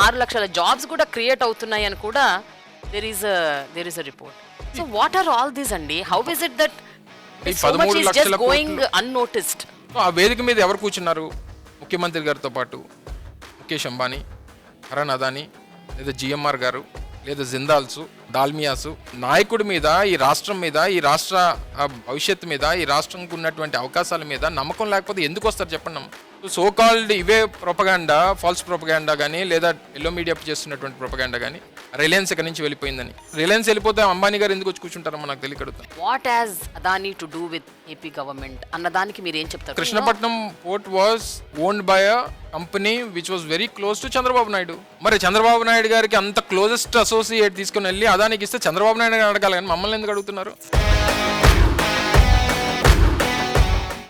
6 లక్షల జాబ్స్ కూడా క్రియేట్ అవుతున్నాయి అని కూడా there is a report. So what are all these అండి? How is it that so much is just going unnoticed? ఆ వేదిక మీద ఎవరు కూర్చున్నారు? ముఖ్యమంత్రి గారితో పాటు ముఖేష్ అంబానీ, అరుణ్ అదానీ, లేదా జిఎంఆర్ గారు, లేదా జిందాల్సు, దాల్మియాసు, నాయకుడి మీద, ఈ రాష్ట్రం మీద, ఈ రాష్ట్ర భవిష్యత్తు మీద, ఈ రాష్ట్రంకు ఉన్నటువంటి అవకాశాల మీద నమ్మకం లేకపోతే ఎందుకు వస్తారు చెప్పండి అమ్మ. సో కాల్డ్ ఇవే ప్రొపగాండా, ఫాల్స్ ప్రొపగాండా కానీ, లేదా ఎల్లో మీడియా చేస్తున్నటువంటి ప్రొపగాండా కానీ రిలయన్స్ ఇక్కడ నుంచి వెళ్ళిపోయిందని. రిలయన్స్ వెళ్ళిపోతే అంబానీ గారు ఎందుకు వచ్చి కూర్చుంటారమ్మా నాకు తెలియకడుగుతాను. What has Adani to do with AP government అన్నదానికి మీరు ఏం చెప్తారు? Krishnapatnam port was owned by a company which was very close to Chandrababu Naidu. మరి చంద్రబాబు నాయుడు గారికి అంత క్లోజెస్ట్ అసోసియేట్ తీసుకుని వెళ్ళి అదానికి ఇస్తే చంద్రబాబు నాయుడు గారు అడగాలి కానీ మమ్మల్ని ఎందుకు అడుగుతున్నారు?